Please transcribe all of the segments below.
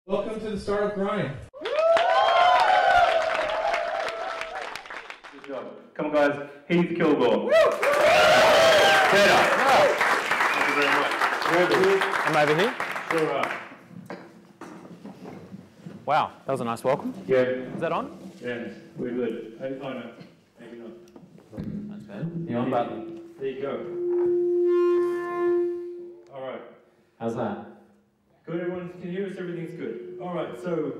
Welcome to the Startup Grind. Good job. Come on, guys. Heath Kilgour. Thank you very much. You're over here. I'm over here. Sure are. Wow, that was a nice welcome. Yeah. Is that on? Yeah, we're good. Oh, no. Maybe not. That's bad. The on button. There you go. All right. How's that? Good, everyone can hear us, everything's good. All right, so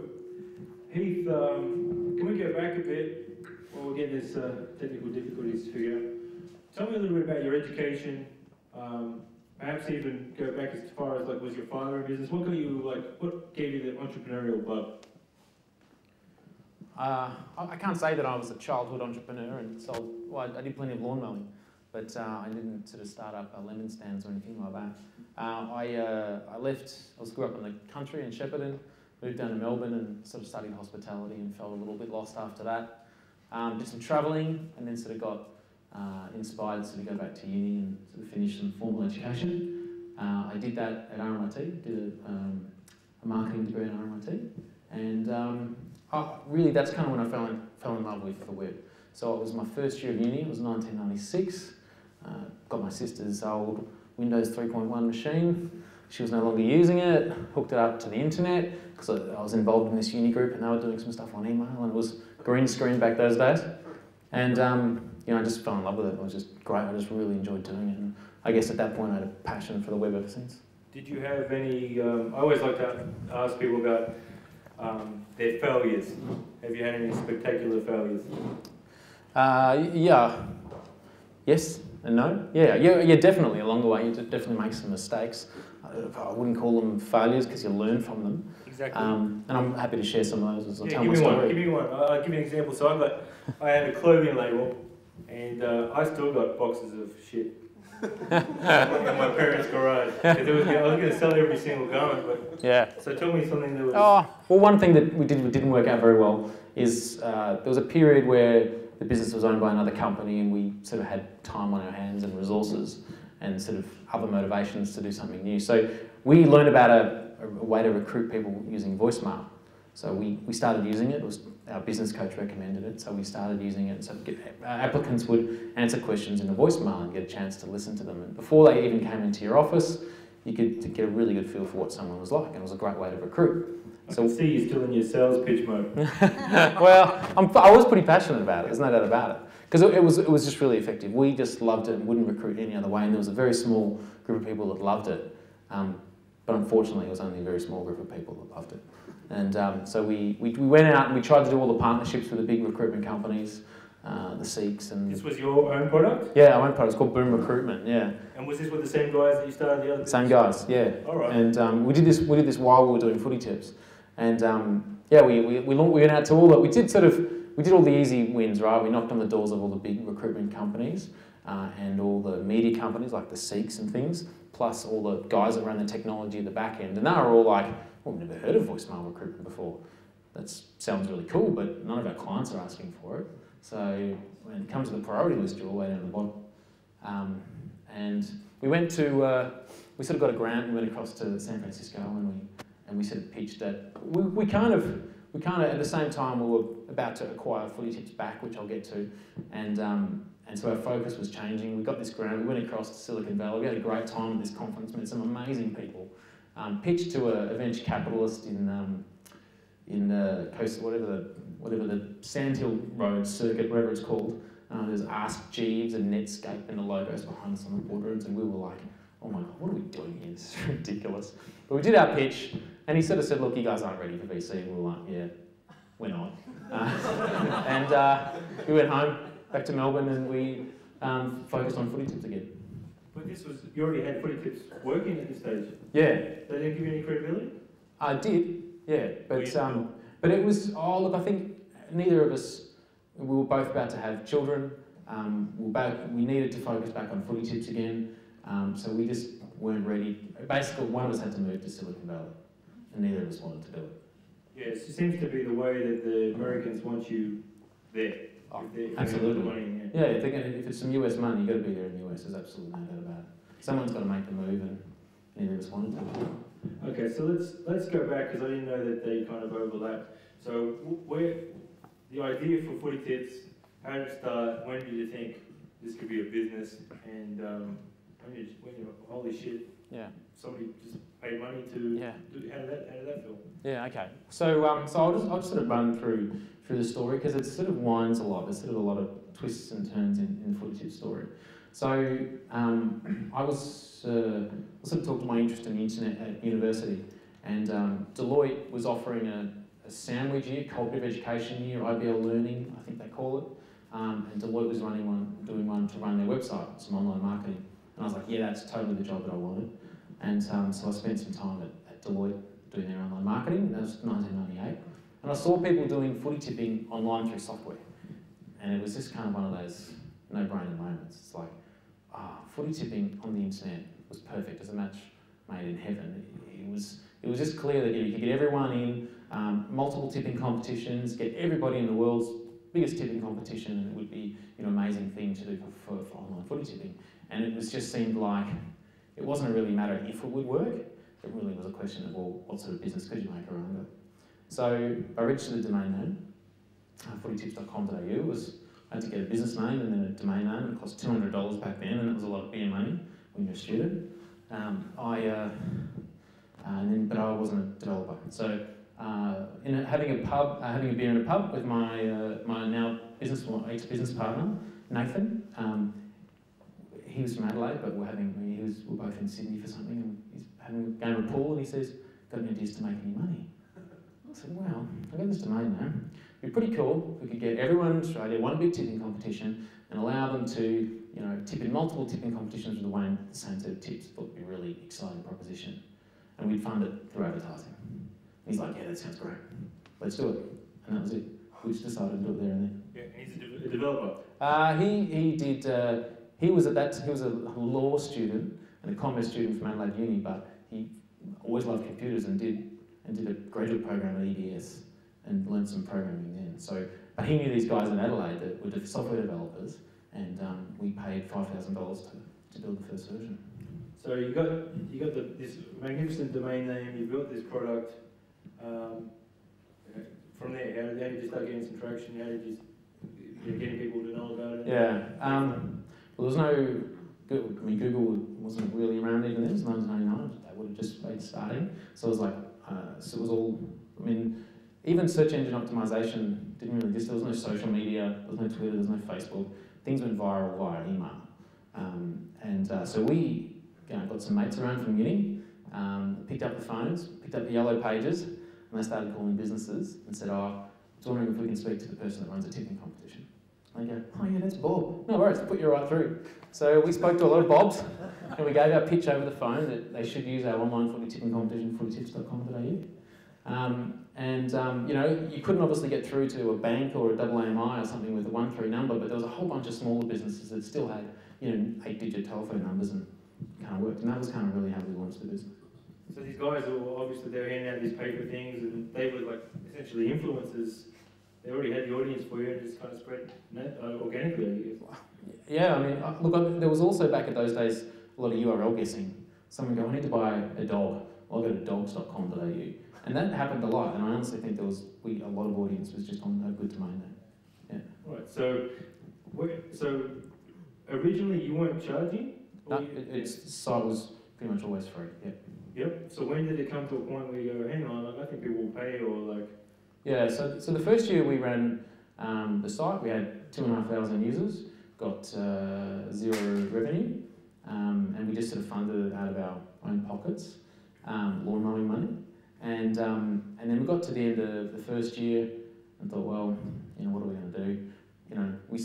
Heath, can we go back a bit while we're getting this technical difficulties figured out? Tell me a little bit about your education, perhaps even go back as far as, like, was your father in business? What got you, what gave you the entrepreneurial bug? I can't say that I was a childhood entrepreneur and sold, well, I did plenty of lawn mowing, but I didn't sort of start up lemon stands or anything like that. I left, I grew up in the country in Shepparton, moved down to Melbourne and sort of studied hospitality and felt a little bit lost after that. Did some travelling and then sort of got inspired to sort of go back to uni and sort of finish some formal education. I did that at RMIT, did a marketing degree at RMIT, and really that's kind of when I fell in love with the web. So it was my first year of uni, it was 1996, got my sister's old Windows 3.1 machine. She was no longer using it, hooked it up to the internet, because I was involved in this uni group and they were doing some stuff on email and it was green screen back those days. And you know, I just fell in love with it. It was just great, I just really enjoyed doing it. And I guess at that point I had a passion for the web ever since. Did you have any, I always like to ask people about their failures. Have you had any spectacular failures? Yeah. Yes and no. Yeah, definitely along the way you definitely make some mistakes. I wouldn't call them failures because you learn from them. Exactly. And I'm happy to share some of those as I tell give my me story. one. Give me one. I'll give you an example. So I had a clothing label, and I still got boxes of shit in my parents' garage. I was going to sell every single garment, but yeah. So tell me something that was. Oh, well, one thing that we didn't work out very well is there was a period where the business was owned by another company and we sort of had time on our hands and resources and sort of other motivations to do something new. So we learned about a way to recruit people using voicemail. So we started using it. It was our business coach recommended it, so we started using it. So applicants would answer questions in the voicemail and get a chance to listen to them. And before they even came into your office, you could get a really good feel for what someone was like, and it was a great way to recruit. I can see you're still in your sales pitch mode. Well, I was pretty passionate about it, there's no doubt about it. Because it was just really effective. We just loved it and wouldn't recruit any other way, and there was a very small group of people that loved it. But unfortunately, it was only a very small group of people that loved it. And so we went out and we tried to do all the partnerships with the big recruitment companies, the Seeks. And this was your own product? Yeah, our own product. It's called Boom Recruitment, yeah. And was this with the same guys that you started the other business? Same guys, yeah. All right. And we did this while we were doing Footytips. And yeah, we went out to all that. We did all the easy wins, right? We knocked on the doors of all the big recruitment companies and all the media companies like the Seeks and things, plus all the guys that ran the technology at the back end. And they were all like, well, we've never heard of voicemail recruitment before. That sounds really cool, but none of our clients are asking for it. So when it comes to the priority list, you're all the way down the bottom. And we went to, we sort of got a grant and went across to San Francisco and we sort of pitched that. We kind of, at the same time, we were about to acquire Footytips back, which I'll get to. And so our focus was changing. We got this grant, we went across to Silicon Valley. We had a great time at this conference, met some amazing people. Pitched to a venture capitalist in the coast, whatever the Sandhill Road circuit, whatever it's called. There's Ask Jeeves and Netscape and the logos behind us on the boardrooms, and we were like, oh my God, what are we doing here? This is ridiculous. But we did our pitch, and he sort of said, look, you guys aren't ready for VC. And we were like, yeah, we're not. And we went home, back to Melbourne, and we focused on Footytips again. But this was, you already had Footytips working at this stage? Yeah. They didn't give you any credibility? I did, yeah. But it was, oh look, I think neither of us, we were both about to have children. We needed to focus back on Footytips again. So we just weren't ready. Basically, one of us had to move to Silicon Valley, and neither of us wanted to do it. Yes, it seems to be the way that the Americans want you there. Oh, if absolutely. Money, yeah, if it's some US money, you've got to be there in the US. There's absolutely no doubt about it. Someone's got to make the move, and neither of us wanted to. Okay, so let's go back because I didn't know that they kind of overlap. So where the idea for Footytips, how did it start? When did you think this could be a business? And when you holy shit, Yeah. somebody just paid money to Yeah. do, how did that feel? Yeah. Okay. So I'll just sort of run through the story because it sort of winds a lot. There's sort of a lot of twists and turns in the Footytips story. So I was sort of talked to my interest in the internet at university, and Deloitte was offering a sandwich year, cooperative education year, IBL Learning, I think they call it. And Deloitte was doing one to run their website, some online marketing. And I was like, yeah, that's totally the job that I wanted. And so I spent some time at Deloitte doing their online marketing. That was 1998. And I saw people doing footy tipping online through software. And it was just kind of one of those no-brainer moments. It's like, footy tipping on the internet was perfect as a match made in heaven. It was just clear that you could get everyone in, multiple tipping competitions, get everybody in the world's biggest tipping competition, and it would be an amazing thing to do for online footy tipping. And it was just seemed like it wasn't really a matter if it would work. It really was a question of, well, what sort of business could you make around it? So I registered a domain name, footytips.com.au. I had to get a business name and then a domain name. It cost $200 back then, and it was a lot of beer money when you're a student. But I wasn't a developer. So having a beer in a pub with my now ex-business partner, Nathan. He was from Adelaide, but we're both in Sydney for something, and he's having a game of pool, and he says, "Got any ideas to make any money?" I said, "Well, I've got this domain name. It'd be pretty cool if we could get everyone in Australia one big tipping competition and allow them to, tip in multiple tipping competitions with the same set of tips. Thought it'd be a really exciting proposition, and we'd fund it through advertising." And he's like, "Yeah, that sounds great. Let's do it." And that was it. We just decided to do it there and then. Yeah, and he's a developer. He was a law student and a commerce student from Adelaide Uni, but he always loved computers and did a graduate program at EDS and learned some programming then. So, but he knew these guys in Adelaide that were the software developers, and we paid $5,000 to build the first version. So you got this magnificent domain name. You built this product. From there, how did you start getting some traction? How did you getting people to know about it? Yeah. Well, there's no Google wasn't really around even then. It was 1999. They would have just been starting. So it was like, so it was all. Even search engine optimization didn't really exist. There was no social media. There was no Twitter. There was no Facebook. Things went viral via email. So we got some mates around from uni, picked up the phones, picked up the yellow pages, and they started calling businesses and said, "Oh, I was wondering if we can speak to the person that runs a tipping competition." And they go, "Oh yeah, that's Bob. No worries, put you right through." So we spoke to a lot of Bobs, and we gave our pitch over the phone that they should use our online footy tipping competition, footytips.com.au. You couldn't obviously get through to a bank or a AAMI or something with a 13 number, but there was a whole bunch of smaller businesses that still had 8-digit telephone numbers and kind of worked. And that was kind of really how we launched the business. So these guys were obviously they were handing out these paper things, and they were like essentially influencers. They already had the audience for you, and just kind of spread organically, I guess. Yeah, look, there was also back in those days a lot of URL guessing. Someone go, "I need to buy a dog." Well, I'll go to dogs.com.au. And that happened a lot, and I honestly think a lot of audience was just on a good domain name. Yeah. Right. So originally you weren't charging? No, the site was pretty much always free. Yeah. Yep. So when did it come to a point where you go, "Hang on, I think people will pay," or like? Yeah. So the first year we ran the site, we had 2,500 users, got zero revenue, and we just sort of funded it out of our own pockets, lawn mowing money. And then we got to the end of the first year and thought, well, what are we going to do? We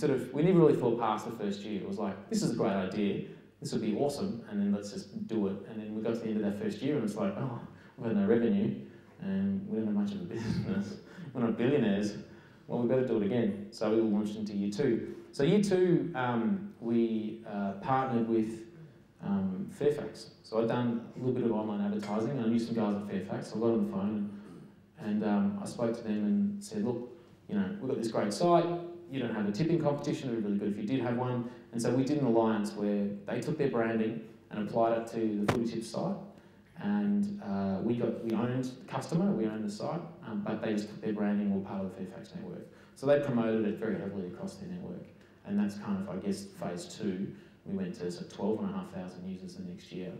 never really thought past the first year. It was like, this is a great idea, this would be awesome, and then let's just do it. And then we got to the end of that first year and it's like, oh, we've had no revenue and we don't have much of a business. We're not billionaires. Well, we've got to do it again. So we launched into year two. So year two, we partnered with Fairfax. So I'd done a little bit of online advertising and I knew some guys at Fairfax. So I got on the phone and I spoke to them and said, "Look, we've got this great site. You don't have a tipping competition. It would be really good if you did have one." And so we did an alliance where they took their branding and applied it to the Footytips site. and we owned the customer, we owned the site, but they just took their branding all part of the Fairfax network. So they promoted it very heavily across their network, and that's kind of, I guess, phase 2. We went to 12,500 users the next year.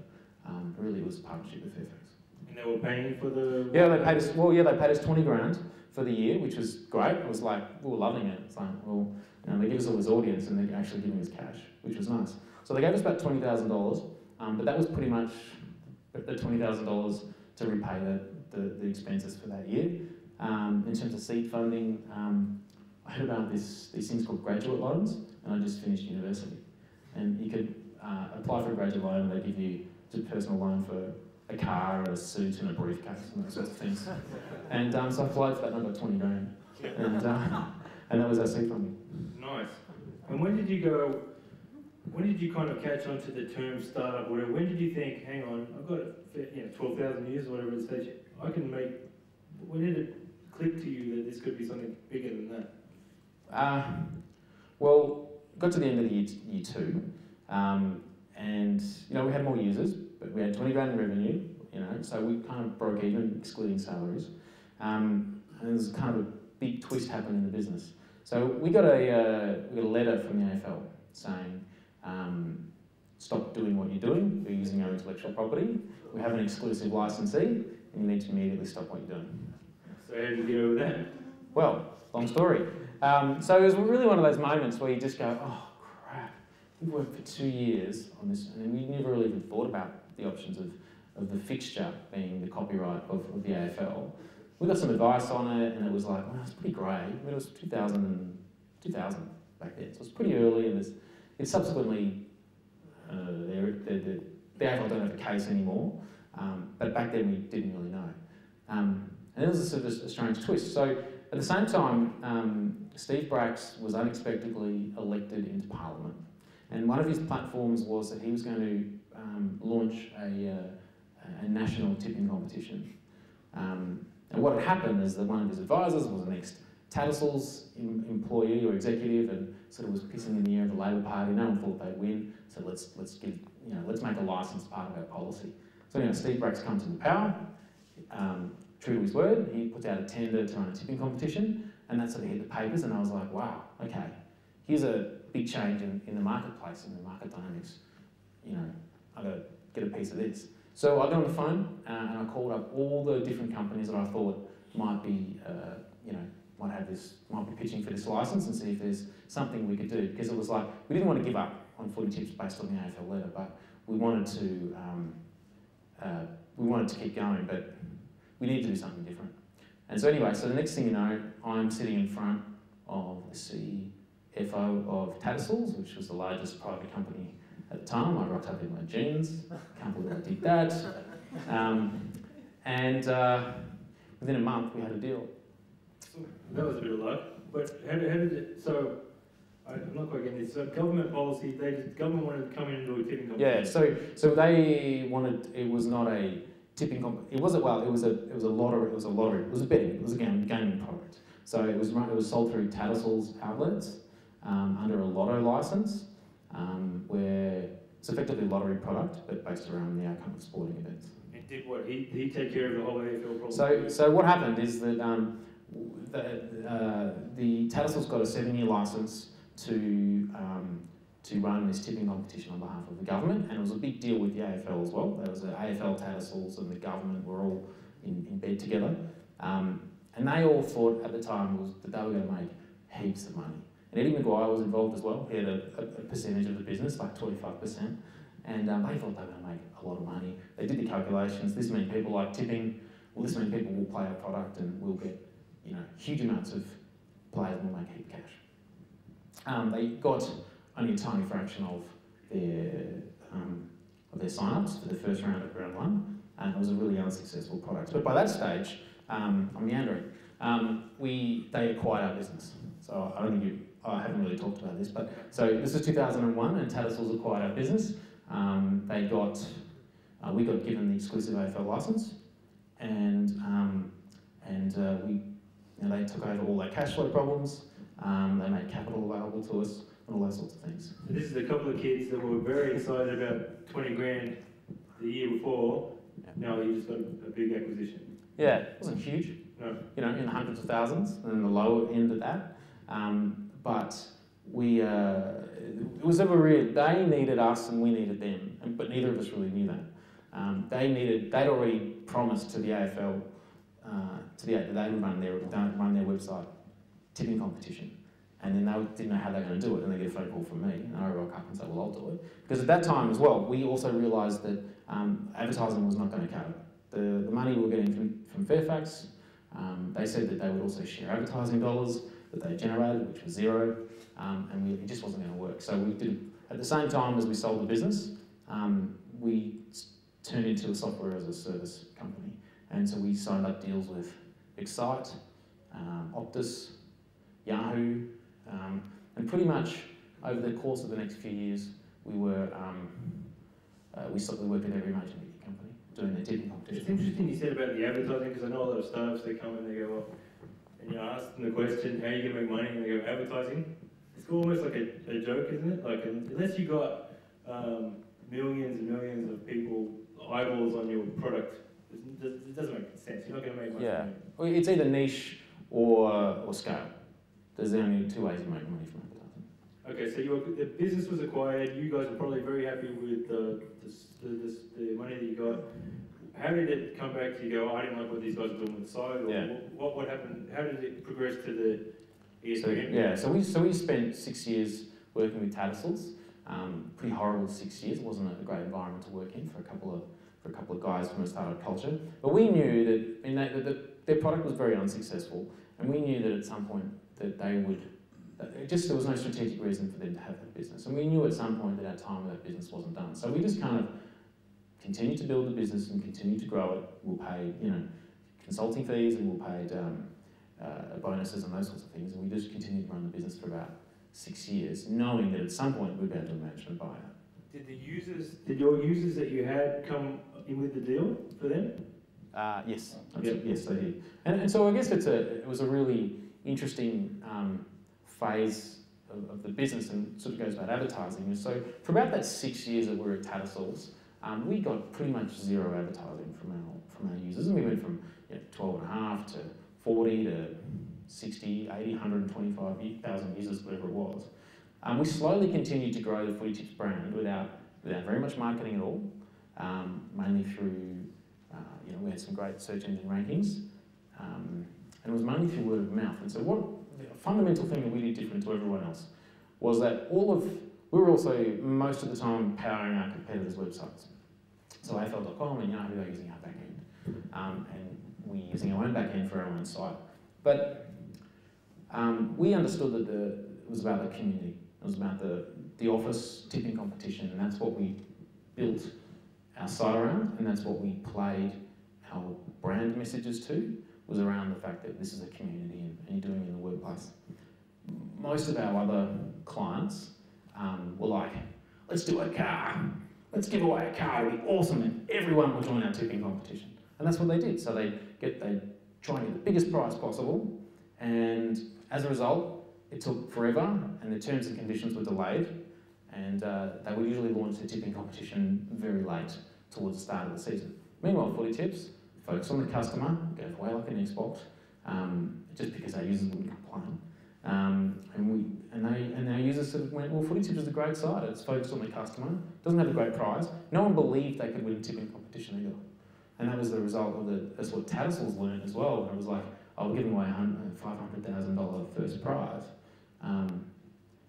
Really, it was a partnership with Fairfax. And they were paying for the... Yeah, they paid us. Well, yeah, they paid us 20 grand for the year, which was great. It was like, we were loving it. It's like, well, you know, they give us all this audience and they're actually giving us cash, which was nice. So they gave us about $20,000, but that was pretty much the $20,000 to repay the expenses for that year. In terms of seed funding, I heard about these things called graduate loans, and I just finished university. And you could apply for a graduate loan, and they give you just a personal loan for a car, a suit, and a briefcase, and those sorts of things. And so I applied for that, and I got 20 grand. And that was our seed funding. Nice. And when did you kind of catch on to the term startup, or whatever? When did you think, hang on, I've got 12,000 users or whatever it says, I can make... When did it click to you that this could be something bigger than that? Well, got to the end of the year 2, and you know, we had more users, but we had 20 grand in revenue, you know, so we kind of broke even, excluding salaries. And there's kind of a big twist happened in the business. So we got a letter from the AFL saying, stop doing what you're doing, you're using our intellectual property, we have an exclusive licensee, and you need to immediately stop what you're doing. So how did you get over that? Well, long story. So it was really one of those moments where you just go, oh crap, we've worked for 2 years on this, and we never really even thought about the options of the fixture being the copyright of the AFL. We got some advice on it, and it was like, well, it's pretty grey. I mean, it was 2000 back then, so it was pretty early, and it's subsequently, the AFL don't have a case anymore, but back then we didn't really know. And it was a sort of a strange twist. So at the same time, Steve Bracks was unexpectedly elected into Parliament, and one of his platforms was that he was going to launch a national tipping competition. And what had happened is that one of his advisors was an ex-Tattersalls employee or executive, and sort of was pissing in the air of the Labor Party. No one thought they'd win, so let's make a licence part of our policy. So anyway, Steve Bracks comes into power. True to his word, he puts out a tender to run a tipping competition, and that sort of hit the papers, and I was like, wow, okay, here's a big change in the marketplace, in the market dynamics. You know, I've got to get a piece of this. So I got on the phone, and I called up all the different companies that I thought might be, might be pitching for this license, and see if there's something we could do, because it was like, we didn't want to give up on Footytips based on the AFL letter, but we wanted to keep going, but we need to do something different. And so anyway, so the next thing you know, I'm sitting in front of the CFO of Tattersalls, which was the largest private company at the time. I rocked up in my jeans, can't believe I did that. Within a month, we had a deal. That was a bit of luck. But how did it, so, I'm not quite getting this. So government policy, government wanted to come in and do a tipping competition. Yeah, so they wanted, it was not a tipping competition, it was a lottery, it was a betting, it was a gaming product. So it was sold through Tattersalls outlets under a lotto license, where it's effectively a lottery product, but based around the outcome of sporting events. And did what? He take care of the whole AFL problem? So what happened is that the Tattersalls got a 7-year license to run this tipping competition on behalf of the government, and it was a big deal with the AFL as well. There was the AFL, Tattersalls, and the government were all in bed together, and they all thought at the time that they were going to make heaps of money. And Eddie Maguire was involved as well. He had a percentage of the business, like 25%, and they thought they were going to make a lot of money. They did the calculations. This means people like tipping. Well, this means people will play our product and we'll get, you know, huge amounts of players and we'll make heap cash. They got only a tiny fraction of their sign-ups for the first round of round 1, and it was a really unsuccessful product. But by that stage, I'm meandering. They acquired our business. So I haven't really talked about this, but so this was 2001, and Tattersalls acquired our business. We got given the exclusive AFL license, and they took over all our cash flow problems. They made capital available to us, and all those sorts of things. So this is a couple of kids that were very excited about 20 grand the year before, Now you just got a big acquisition. Yeah, it wasn't huge. No. You know, in the hundreds of thousands, and the lower end of that. But we, it was ever real. They needed us and we needed them, but neither of us really knew that. They'd already promised to the AFL that they would run their website tipping competition. And then they didn't know how they were going to do it, and they get a phone call from me, and I rock up and say, well, I'll do it. Because at that time as well, we also realised that advertising was not going to cut it. The money we were getting from Fairfax, they said that they would also share advertising dollars that they generated, which was zero, and it just wasn't going to work. So we did, at the same time as we sold the business, we turned into a software as a service company. And so we signed up deals with Excite, Optus, Yahoo, and pretty much over the course of the next few years, we worked with every major media company doing their tipping competition. It's interesting you said about the advertising, because I know a lot of startups, they come and they go, well, and you ask them the question, how are you going to make money? And they go, advertising. It's almost like a joke, isn't it? Like, unless you got millions and millions of people, eyeballs on your product, it doesn't make sense. You're not going to make money. Yeah, well, it's either niche or scale. There's only two ways you make money from advertising. Okay, so the business was acquired. You guys were probably very happy with the money that you got. How did it come back to you? Go, I didn't like what these guys were doing with the site, or what happened? How did it progress to the ESPN? So we spent 6 years working with Tattersalls. Pretty horrible 6 years. It wasn't a great environment to work in for a couple of guys from a startup culture. But we knew that their product was very unsuccessful, and we knew that at some point that they would. There was no strategic reason for them to have that business, and we knew at some point that our time with that business wasn't done. So we just kind of continued to build the business and continued to grow it. We'll pay, consulting fees, and we'll pay bonuses and those sorts of things, and we just continued to run the business for about 6 years, knowing that at some point we'd be able to do a management buyout. Did your users that you had come in with the deal for them? Yes, yes, they did. And so I guess it was a really interesting phase of the business, and sort of goes about advertising. So for about that 6 years that we were at Tattersalls, we got pretty much zero advertising from our users, and we went from 12.5 to 40 to 60, 80, 125,000 users, whatever it was. We slowly continued to grow the Footytips brand without very much marketing at all, mainly through, we had some great search engine rankings, and it was mainly through word of mouth. And so the fundamental thing that we did different to everyone else was that we were also most of the time powering our competitors' websites. So AFL.com and Yahoo are using our back end, and we're using our own back end for our own site. But we understood that it was about the community. It was about the office tipping competition, and that's what we built our site around, and that's what we played our brand messages to, was around the fact that this is a community and you're doing it in the workplace. Most of our other clients were like, let's do a car. Let's give away a car, it'll be awesome, and everyone will join our tipping competition. And that's what they did. So they try and get the biggest prize possible, and as a result, it took forever, and the terms and conditions were delayed, and they would usually launch the tipping competition very late, towards the start of the season. Meanwhile, Footytips focus on the customer, go for way like an Xbox, just because our users wouldn't complain. And our users sort of went, well, Footytips is a great site, it's focused on the customer, doesn't have a great prize. No one believed they could win a tipping competition either. And that was the result of that's what Tattersalls learned as well. It was like, we're giving away a $500,000 first prize. No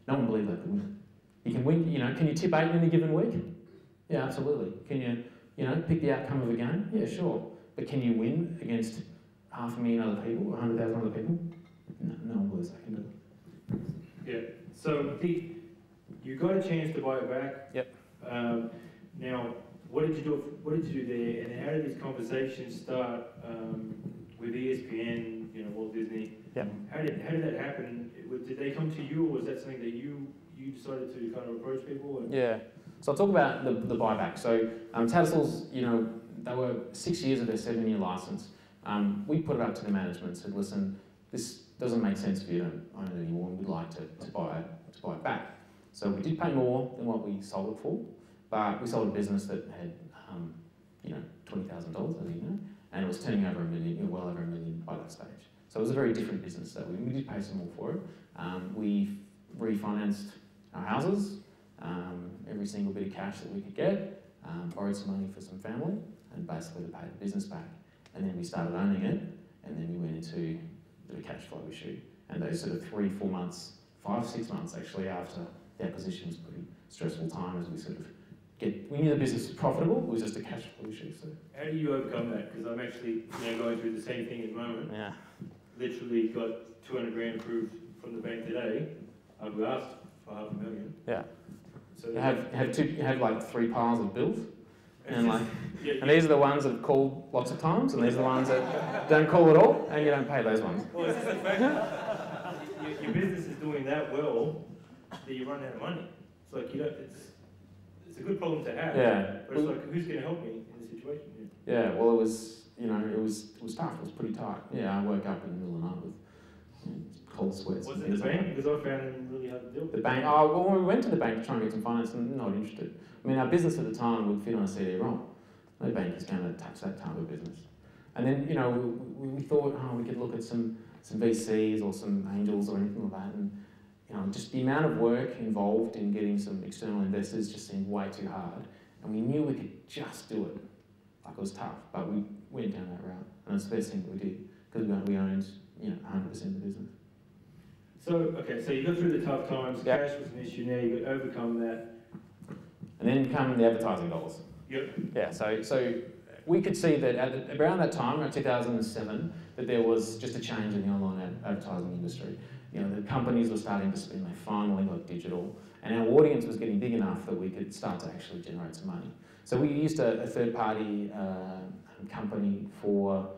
one believed they could win. You can win, can you tip 8 in a given week? Yeah, absolutely. Can you, pick the outcome of a game? Yeah, sure. But can you win against 500,000 other people, 100,000 other people? No one believes they can do it. Yeah. So you got a chance to buy it back. Yep. Now, what did you do there, and how did these conversations start with ESPN? Walt Disney. Yep. How did that happen? Did they come to you, or was that something that you decided to kind of approach people? Yeah. So I'll talk about the buyback. So Tattersalls, they were 6 years of their 7-year license. We put it up to the management and said, listen, this doesn't make sense for you to own it anymore, and we'd like to buy it back. So we did pay more than what we sold it for, but we sold a business that had $20,000, as you know, and it was turning over $1 million, well over $1 million by that stage. So it was a very different business. So we did pay some more for it. We refinanced our houses, every single bit of cash that we could get, borrowed some money for some family, and basically to pay the business back. And then we started owning it, and then we went into the cash flow issue. And those sort of 3-4 months, 5-6 months actually after the acquisition was a pretty stressful time as we sort of we knew the business was profitable, it was just a cash flow issue. So. How do you overcome that? Because I'm actually going through the same thing at the moment. Yeah. Literally got 200 grand approved from the bank today. I've asked for $500,000. Yeah. So you have like 3 piles of bills, and and these are the ones that have called lots of times, and these are the ones that don't call at all, and you don't pay those ones. Well, it's just the fact that your business is doing that well that you run out of money. It's like it's a good problem to have. Yeah. But it's like, who's going to help me in this situation? Yeah. Well, it was tough. It was pretty tight. Yeah, I woke up in the middle of the night with cold sweats. Was it the bank? Because I found it really hard to deal with. The bank. Oh, well, we went to the bank to try and get some finance, and not interested. I mean, our business at the time would fit on a CD-ROM. No bank is going to touch that type of business. And then, we thought, we could look at some VCs or some angels or anything like that, and just the amount of work involved in getting some external investors just seemed way too hard. And we knew we could just do it. Like, it was tough, but we went down that route. And it's the best thing that we did, because we owned, 100% of the business. So you got through the tough times, yep. Cash was an issue, now you could overcome that. And then come the advertising dollars. Yep. Yeah, so we could see that around that time, around 2007, that there was just a change in the online advertising industry. The companies were starting to spend, they finally got digital, and our audience was getting big enough that we could start to actually generate some money. So we used a third-party company for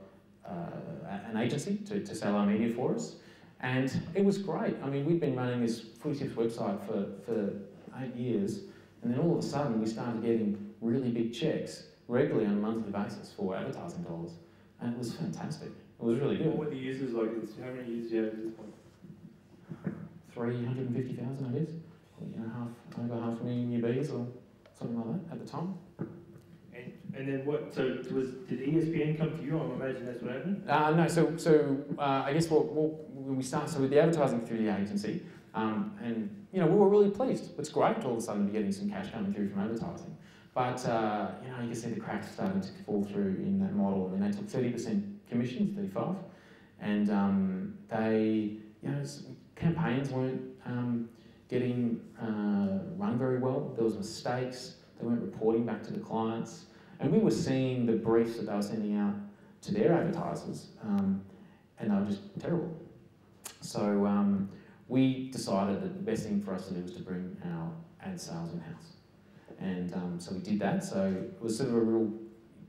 an agency to sell our media for us, and it was great. I mean, we'd been running this Footytips website for 8 years, and then all of a sudden we started getting really big checks regularly on a monthly basis for advertising dollars, and it was fantastic. It was really good. What were the users like? How many users do you have at this point? 350,000, I guess. Over 500,000 new bees or something like that at the time. And then what? So did ESPN come to you? I imagine that's what happened. No. So I guess when we started, so with the advertising through the agency, and we were really pleased. It's great all of a sudden to be getting some cash coming through from advertising. But you can see the cracks starting to fall through in that model. I mean, they took 30% commissions, 35%, and they, campaigns weren't getting run very well. There was mistakes. They weren't reporting back to the clients, and we were seeing the briefs that they were sending out to their advertisers, and they were just terrible. So we decided that the best thing for us to do was to bring our ad sales in-house. And so we did that. So it was sort of a real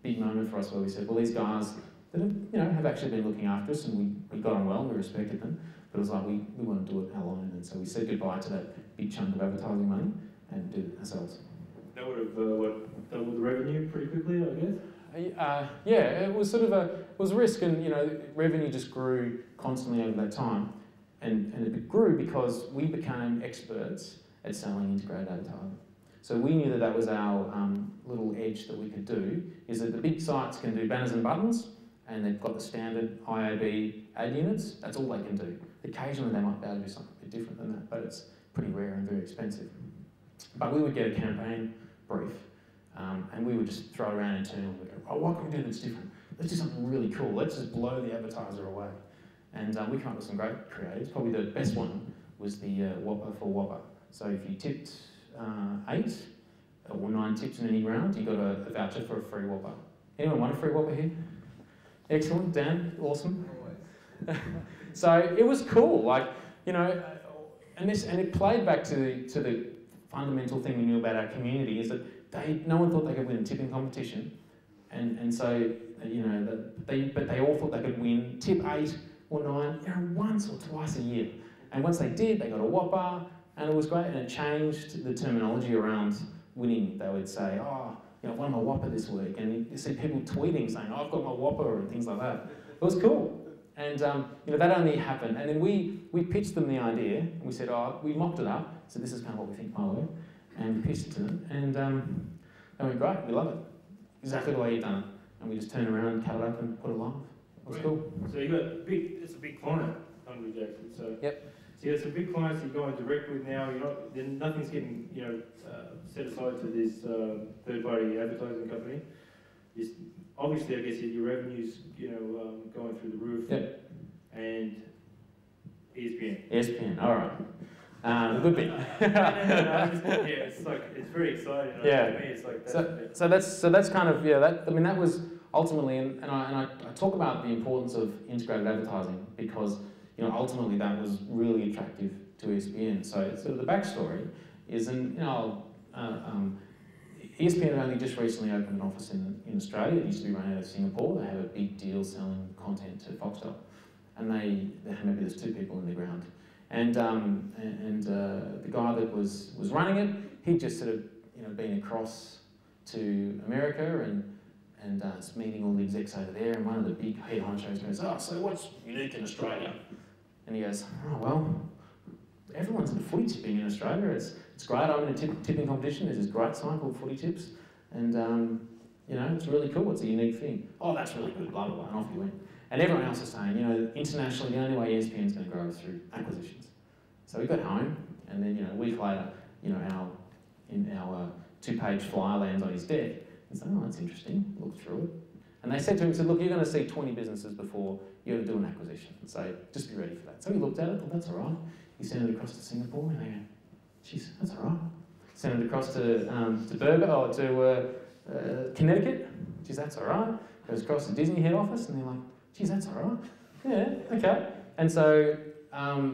big moment for us where we said, well, these guys that have actually been looking after us, and we got on well and we respected them, but it was like we want to do it alone. And so we said goodbye to that big chunk of advertising money and did it ourselves. That would have doubled the revenue pretty quickly, I guess? Yeah, it was sort of a risk, and revenue just grew constantly over that time. And it grew because we became experts at selling integrated advertising. So we knew that was our little edge that we could do, is that the big sites can do banners and buttons, and they've got the standard IAB ad units. That's all they can do. Occasionally they might be able to do something a bit different than that, but it's pretty rare and very expensive. But we would get a campaign brief, and we would just throw it around internally. We'd go, oh, what can we do that's different? Let's do something really cool. Let's just blow the advertiser away. And we came up with some great creatives. Probably the best one was the Whopper for Whopper. So if you tipped 8 or 9 tips in any round, you got a voucher for a free Whopper. Anyone want a free Whopper here? Excellent, Dan, awesome. So it was cool, and it played back to the fundamental thing we knew about our community, is that no one thought they could win a tipping competition, and so but they all thought they could win tip 8 or 9 once or twice a year, and once they did, they got a Whopper, and it was great, and it changed the terminology around winning. They would say, oh, won my Whopper this week, and you see people tweeting saying, oh, I've got my Whopper, and things like that. It was cool. And that only happened. And then we pitched them the idea, and we said, we mocked it up, so this is kind of what we think might work, and we pitched it to them, and they went, great, we love it. exactly the way you've done it. And we just turned around, cut it up and put it live. It was cool. So you got it's a big client, Hungry Jackson. So yep. So you got some big clients that you're going direct with now. Then nothing's getting set aside to this third-party advertising company. Obviously, I guess your revenues going through the roof. Yep. And ESPN. ESPN. All right. Good bit. It's very exciting. Yeah. To me, it's like so that's kind of that was ultimately, and I talk about the importance of integrated advertising because ultimately that was really attractive to ESPN. So the backstory is, ESPN had only just recently opened an office in Australia. It used to be run out of Singapore. They have a big deal selling content to Foxtel, and maybe there's 2 people in the ground. And the guy that was running it, he'd just sort of been across to America and meeting all the execs over there. And one of the big head honchos goes, "Oh, so what's unique in Australia?" And he goes, "Oh well, everyone's into footy tipping in Australia. It's great. I'm in a tipping competition. There's this great site called Footytips, and it's really cool. It's a unique thing. Oh, that's really good. Blah blah blah." And off he went. And everyone else is saying, internationally, the only way ESPN is going to grow is through acquisitions. So we got home, and then a week later, our 2-page flyer lands on his desk. And said, "Oh, that's interesting." Looked through it, and they said to him, "Look, you're going to see 20 businesses before you ever do an acquisition. So just be ready for that." So he looked at it. Thought, "That's all right." He sent it across to Singapore, and they go, "Geez, that's all right." Sent it across to Connecticut. "Geez, that's all right." Goes across to Disney head office, and they're like, "Geez, that's all right." "Yeah, okay." And so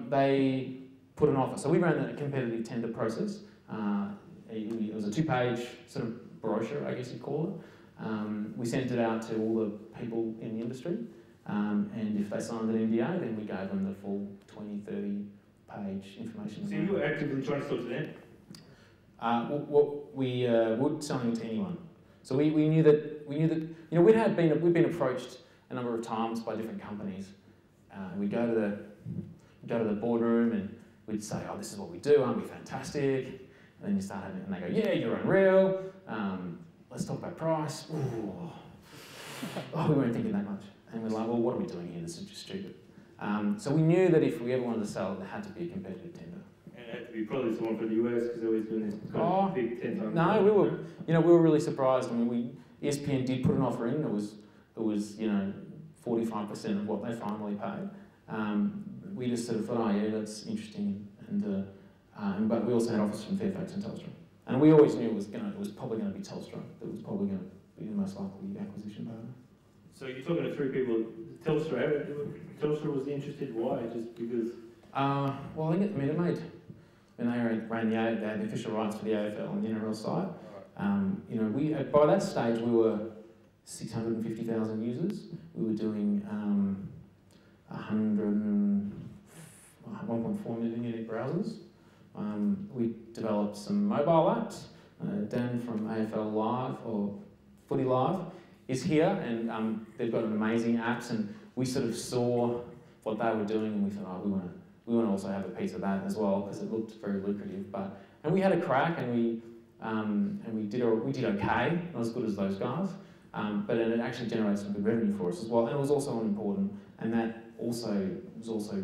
they put an offer. So we ran a competitive tender process. It was a 2-page sort of brochure, I guess you'd call it. We sent it out to all the people in the industry, and if they signed an NDA, then we gave them the full 20, 30-page information. So you were actively trying to talk to them? We would selling to anyone. So we knew that we'd been approached a number of times by different companies. We'd go to the boardroom and we'd say, "Oh, this is what we do. Aren't we fantastic?" And then you start having, and they go, "Yeah, you're unreal. Let's talk about price." Ooh. Oh, we weren't thinking that much. And we're like, "Well, what are we doing here? This is just stupid." So we knew that if we ever wanted to sell, there had to be a competitive tender. And it had to be probably someone from the US because they're always doing this big 10 times. No, we were really surprised. I mean, ESPN did put an offer in. It was 45% of what they finally paid. We just sort of thought, "Oh yeah, that's interesting," but we also had offers from Fairfax and Telstra, and we always knew it was probably going to be Telstra that was probably going to be the most likely acquisition partner. So you're talking to 3 people. Telstra was interested. Why? Just because? Well, it made when they ran they had the official rights for the AFL and the NRL side. We by that stage we were 650,000 users. We were doing 1.4 million unique browsers. We developed some mobile apps. Dan from AFL Live or Footy Live is here, and they've got an amazing apps. And we sort of saw what they were doing, and we thought, "Oh, we want to also have a piece of that as well," because it looked very lucrative. And we had a crack, and we did okay, not as good as those guys. But it actually generated some good revenue for us as well, and it was also important, and that was also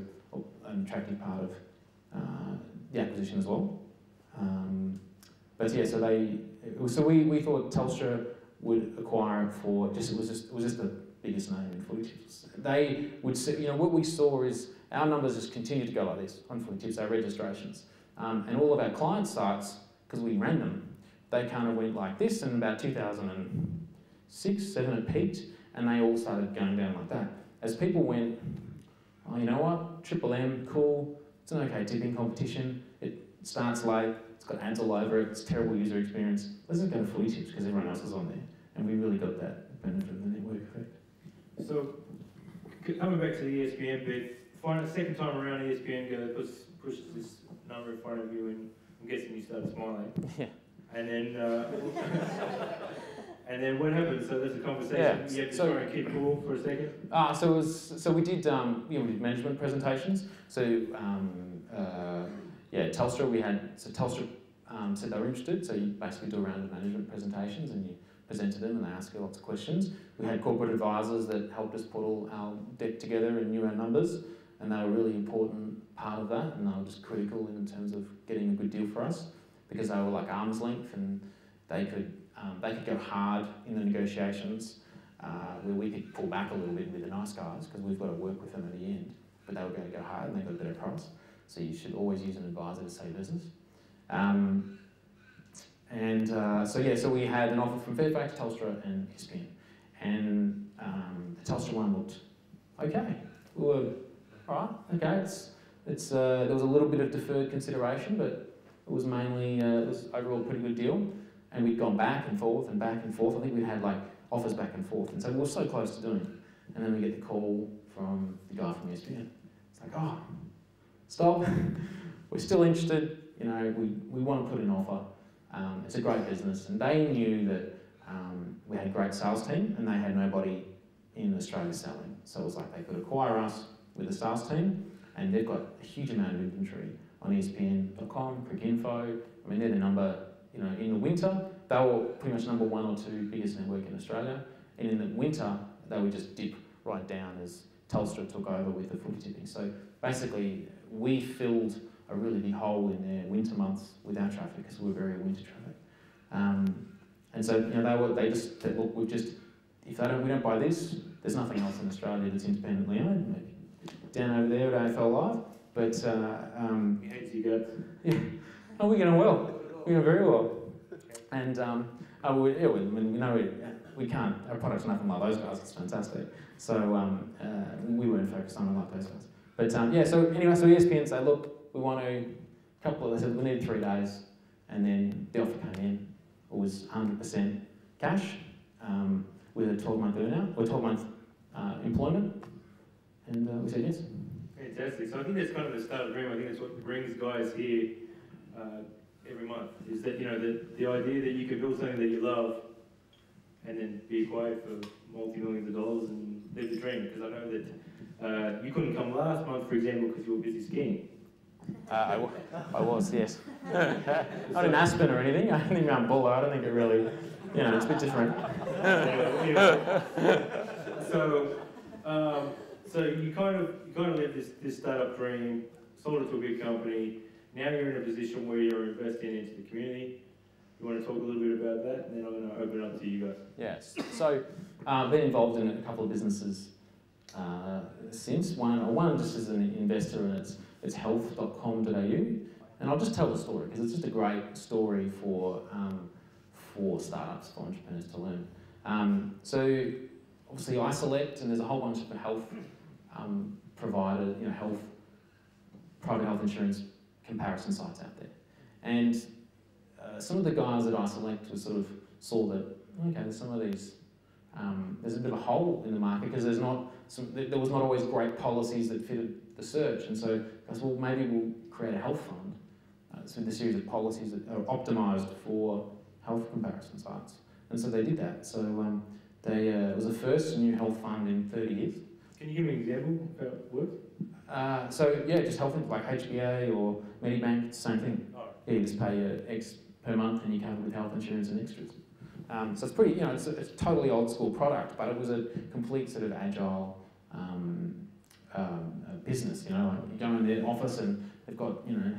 an attractive part of the acquisition as well. But yeah, so we thought Telstra would acquire it for it was just the biggest name in Footytips. They would see, what we saw is our numbers just continue to go like this on Footytips, our registrations, and all of our client sites, because we ran them, they kind of went like this, and about 2006, 2007 it peaked, and they all started going down like that. As people went, "Oh, you know what, Triple M, cool, it's an okay tipping competition, it starts late, it's got ads all over it, it's terrible user experience, let's just go to Footytips because everyone else is on there." And we really got that benefit of the network effect. So, coming back to the ESPN bit, second time around ESPN pushes this number in front of you, and I'm guessing you started smiling. Yeah. And then, and then what happened? So there's a conversation. Yeah. You have to try and keep cool for a second. We did we did management presentations. Telstra Telstra said they were interested. So you basically do a round of management presentations, and you present to them and they ask you lots of questions. We had corporate advisors that helped us put all our deck together and knew our numbers, and they were a really important part of that, and they were just critical in terms of getting a good deal for us, because they were like arm's length, and they could go hard in the negotiations, where we could pull back a little bit with the nice guys, because we've got to work with them at the end, but they were going to go hard and they got a better price. So you should always use an advisor to save business. So we had an offer from Fairfax, Telstra and ESPN. And the Telstra one looked okay. We were, all right, okay, there was a little bit of deferred consideration, but it was mainly, it was overall a pretty good deal. And we'd gone back and forth and back and forth. I think we'd had like offers back and forth. And so we were so close to doing it. And then we get the call from the guy from ESPN. It's like, oh, stop, we're still interested, you know, we want to put an offer. It's a great business, and they knew that we had a great sales team and they had nobody in Australia selling. So it was like they could acquire us with a sales team, and they've got a huge amount of inventory on ESPN.com, Cricinfo. I mean, they're the number, you know, in the winter, they were pretty much number 1 or 2 biggest network in Australia. And in the winter, they would just dip right down as Telstra took over with the footy tipping. So basically, we filled a really big hole in their winter months with our traffic, because we were very winter traffic. And so, you know, they just said, look, we don't buy this, there's nothing else in Australia that's independently owned. Maybe down over there at AFL Live, but He hates you guys. yeah, no, we're going well. We're going very well. And we can't. Our product's nothing like those guys. It's fantastic. So we weren't focused on it like those guys. But so anyway, so ESPN say, look, we want to they said we need 3 days, and then the offer came in. It was 100% cash with a 12-month earnout or 12-month employment, and we said yes. Fantastic. So I think that's kind of the start of the dream. I think that's what brings guys here every month. Is that, you know, the idea that you could build something that you love and then be acquired for multi-millions of dollars and live the dream. Because I know that you couldn't come last month, for example, because you were busy skiing. I was, yes. Not in Aspen or anything. I think around Buller. I don't think it really, you know, it's a bit different. So you kind of lived this startup dream, sold it to a big company. Now you're in a position where you're investing into the community. You want to talk a little bit about that, and then I'm going to open it up to you guys. Yes. So I've been involved in a couple of businesses since. One just as an investor, and it's health.com.au. And I'll just tell the story because it's just a great story for startups, for entrepreneurs to learn. So obviously I select, and there's a whole bunch of health providers, you know, private health insurance comparison sites out there. And some of the guys at I Select saw that, okay, there's some of these, there's a bit of a hole in the market because there was not always great policies that fitted the search. And so I said, well, maybe we'll create a health fund. So the series of policies that are optimised for health comparison sites. And so they did that. So it was the first new health fund in 30 years. Can you give me an example of how it works? Just health, like HBA or Medibank, same thing. Oh. Yeah, you just pay X per month and you cover with health insurance and extras. So it's pretty, you know, it's a totally old school product, but it was a complete sort of agile business. You know, like you go in their office and they've got, you know,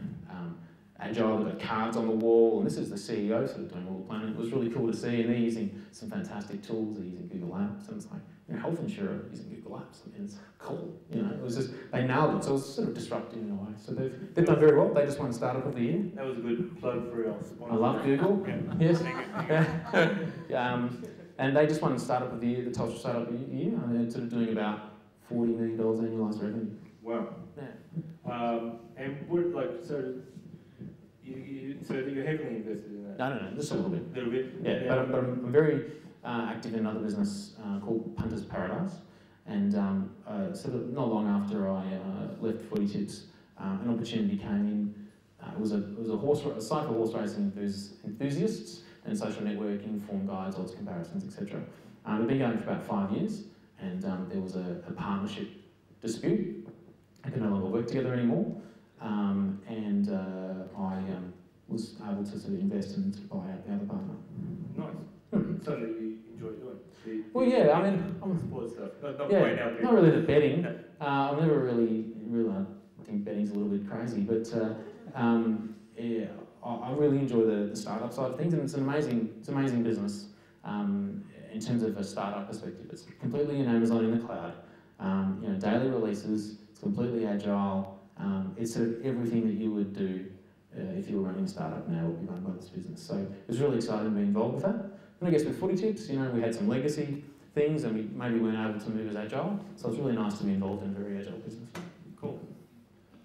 agile, they've got cards on the wall, and this is the CEO sort of doing all the planning. It was really cool to see, and they're using some fantastic tools. They're using Google Apps, and it's like, you know, health insurer using Google Apps. I mean, it's cool. You know, it was just, they nailed it. So it was sort of disruptive in a way. So they've done very well. They just won Startup of the Year. That was a good plug for us. I love Google. Yeah. Yes. And they just won Startup of the Year, the Telstra Startup of the Year, and they're sort of doing about $40 million annualised revenue. Wow. Yeah. And what, like, so you're heavily invested in that? No, just a little bit. A little bit? Yeah, but I'm very active in another business called Punter's Paradise, and sort of not long after I left Footytips, an opportunity came in. It was a site for horse racing enthusiasts and social networking, form guides, odds comparisons, etc. We've been going for about 5 years, and there was a partnership dispute. I could no longer work together anymore, and I was able to sort of invest and buy out the other partner. Nice. something that you enjoy doing. Well, yeah, I mean, sports stuff, not yeah, playing out not really the betting. I've never really, I think betting's a little bit crazy, but yeah, I really enjoy the startup side of things, and it's an amazing business. In terms of a startup perspective, it's completely in Amazon in the cloud. You know, daily releases. It's completely agile. It's sort of everything that you would do if you were running a startup now would be run by this business. So it was really exciting to be involved with that. And I guess with Footytips, you know, we had some legacy things and we maybe weren't able to move as agile. So it's really nice to be involved in a very agile business. Cool.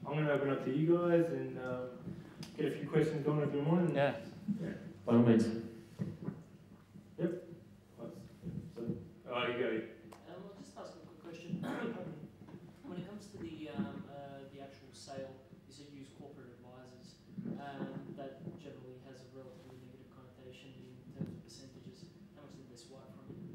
I'm going to open up to you guys and get a few questions going if you want. Yeah. By all means. Yep. So, you go. I'll just ask a quick question. When it comes to the actual sale, you said use corporate advisors. That generally has a relatively negative connotation in terms of percentages. How much did they swipe from you?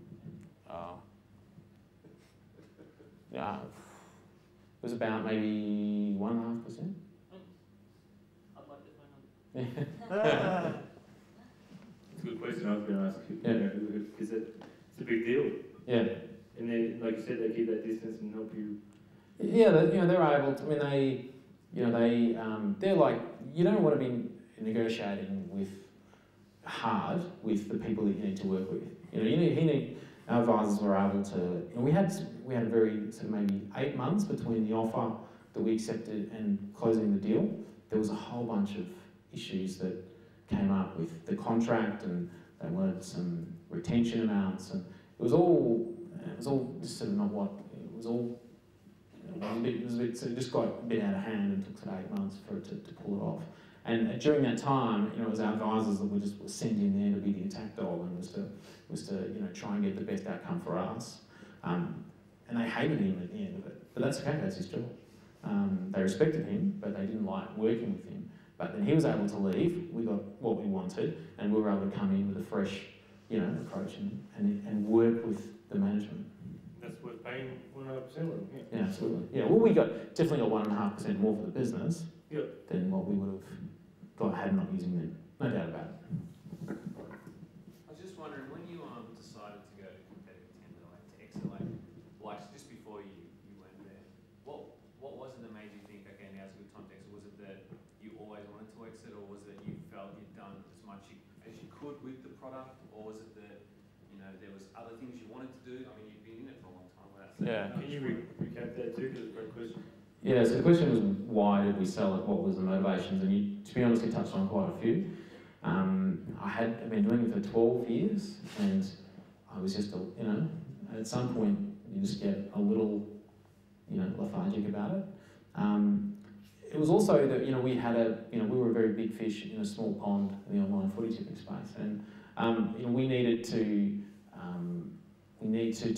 Yeah, it was about maybe 1.5%. I'd like to find out. It's a good question. I was going to ask you. Yeah. Because it's a big deal. Yeah. And then, like you said, they keep that distance and help you. Yeah, they're able to. I mean, they're like, you don't want to be negotiating hard with the people that you need to work with. You know, our advisors were able to. You know, we had a very sort of maybe 8 months between the offer that we accepted and closing the deal. There was a whole bunch of issues that came up with the contract, and they wanted some retention amounts, and it was all just sort of not what it was all. So it just got a bit out of hand and took sort of 8 months for it to pull it off. And during that time, you know, it was our advisors that were sent in there to be the attack dog and was to you know, try and get the best outcome for us. And they hated him at the end of it. But that's okay, that's his job. They respected him, but they didn't like working with him. But then he was able to leave, we got what we wanted, and we were able to come in with a fresh, you know, approach and work with the management. That's worth paying 1.5%. Yeah, absolutely. Yeah, well, we definitely got 1.5% more for the business than what we would have got had not using them. No doubt about it. I was just wondering, when you decided to go to competitive tender, like to exit, like just before you went there, what was it that made you think, okay, now's a good time to exit? Was it that you always wanted to exit, or was it that you felt you'd done as much as you could with the product, or was it that, you know, there was other things you wanted to do? I mean, you've been in it for a long time. Yeah. Can you recap that too? Because it's a great question. Yeah, so the question was, why did we sell it? What was the motivations? And you, to be honest, you touched on quite a few. I've been doing it for 12 years, and I was just, you know, at some point you just get a little, you know, lethargic about it. It was also that, you know, we were a very big fish in a small pond in the online footy tipping space, and you know, we needed to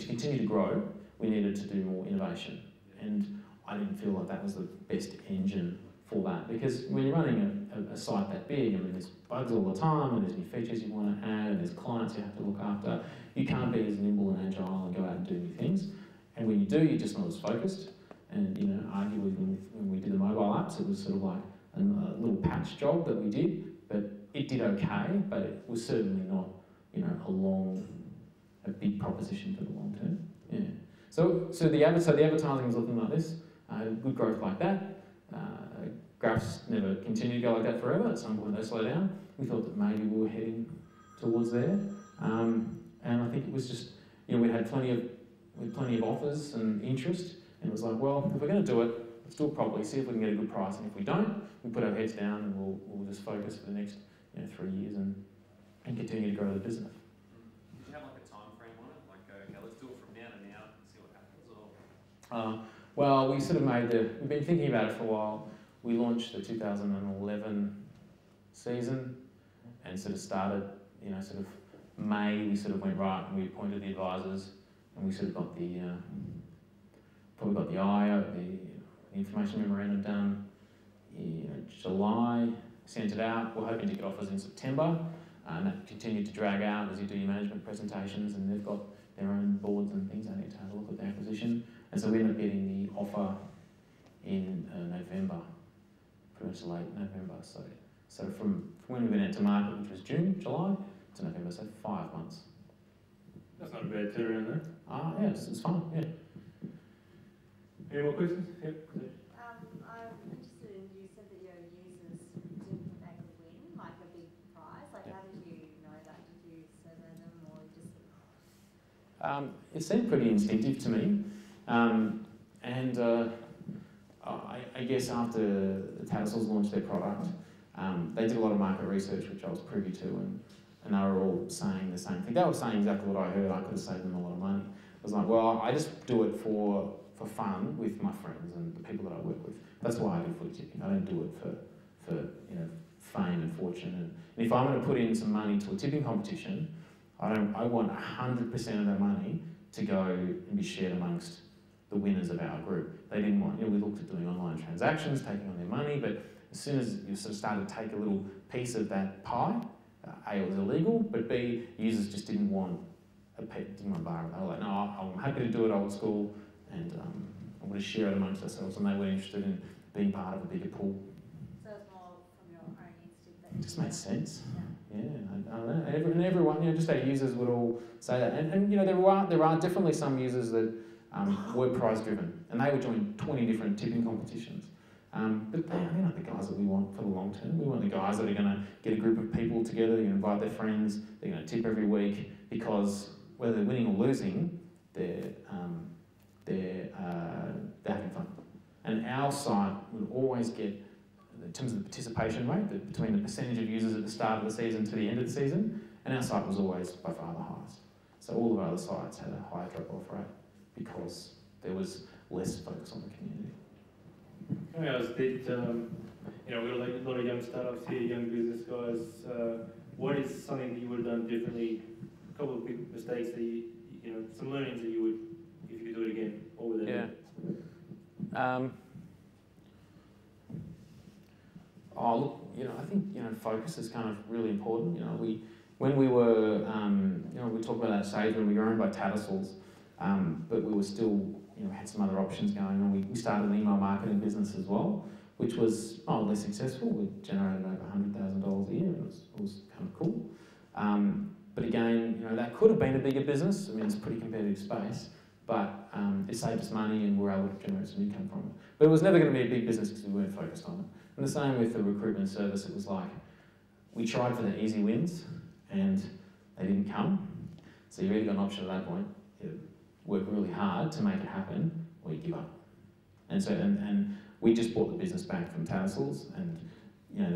continue to grow. We needed to do more innovation, and I didn't feel like that was the best engine for that, because when you're running a site that big, I mean, there's bugs all the time, and there's new features you want to add, and there's clients you have to look after. You can't be as nimble and agile and go out and do new things, and when you do, you're just not as focused. And you know, arguably when we did the mobile apps, it was sort of like a little patch job that we did, but it did okay, but it was certainly not, you know, a big proposition for the long term. Yeah. So the advertising was looking like this, good growth like that. Graphs never continue to go like that forever. At some point they slow down. We thought that maybe we were heading towards there, and I think it was just, you know, we had plenty of offers and interest, and it was like, well, if we're going to do it, let's do it properly. See if we can get a good price, and if we don't, we put our heads down and we'll just focus for the next, you know, 3 years and continue to grow the business. Did you have like a time frame on it? Like, okay, let's do it from now to now and see what happens? Or? Well, we sort of we've been thinking about it for a while. We launched the 2011 season and sort of started, you know, sort of May, we sort of went right and we appointed the advisors, and we sort of got the, probably got the IO, the information memorandum done in July, sent it out. We're hoping to get offers in September, and that continued to drag out as you do your management presentations, and they've got their own boards and things. They need to have a look at the acquisition. And so we ended up getting the offer in November, pretty much late November. So from when we went out to market, which was June, July, to November, so 5 months. That's not a bad turnaround though. Yes, it's fun, yeah. Any more questions? Yep. I'm interested in, you said that your users didn't think they could win, like a big prize. Like, how did you know that? Did you survey them or just... It seemed pretty instinctive to me. I guess after the Tattersalls launched their product, they did a lot of market research, which I was privy to, and they were all saying the same thing. They were saying exactly what I heard. I could have saved them a lot of money. I was like, well, I just do it for fun with my friends and the people that I work with. That's why I do footy tipping. I don't do it for fame and fortune. And if I'm going to put in some money to a tipping competition, I want 100% of that money to go and be shared amongst the winners of our group. They didn't want, we looked at doing online transactions, taking on their money, but as soon as you sort of started to take a little piece of that pie, A, it was illegal, but B, users just didn't want didn't want to borrow. They were like, no, I'm happy to do it old school, and I want to share it amongst ourselves, and they were interested in being part of a bigger pool. So it's more from your own instinct that It just made sense. Yeah. I don't know. And everyone, just our users would all say that. And there are definitely some users that were prize driven, and they would join 20 different tipping competitions. But they're not the guys that we want for the long term. We want the guys that are going to get a group of people together, they're going to invite their friends, they're going to tip every week, because whether they're winning or losing, they're having fun. And our site would always get, in terms of the participation rate, between the percentage of users at the start of the season to the end of the season, and our site was always by far the highest. So all of our other sites had a higher drop-off rate because there was less focus on the community. I was we've got a lot of young startups here, young business guys. What is something that you would have done differently? A couple of big mistakes that some learnings that you would, if you could do it again, what would they be? I think focus is kind of really important. When we were we talked about that stage when we were owned by Tattersalls, but we were still had some other options going on. We started an email marketing business as well, which was mildly successful. We generated over $100,000 a year. It was kind of cool. But again, that could have been a bigger business. I mean, it's a pretty competitive space, but it saved us money and we were able to generate some income from it. But it was never going to be a big business because we weren't focused on it. And the same with the recruitment service. It was like, we tried for the easy wins and they didn't come. So you really got an option at that point. You work really hard to make it happen, or you give up. And so, and we just bought the business back from Tattersalls, and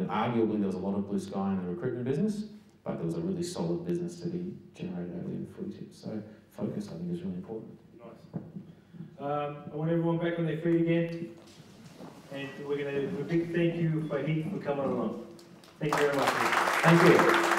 arguably there was a lot of blue sky in the recruitment business, but there was a really solid business to be generated out of the Footytips. So focus, I think, is really important. Nice. I want everyone back on their feet again, and we're going to do a big thank you for Heath for coming along. Thank you very much. Thank you.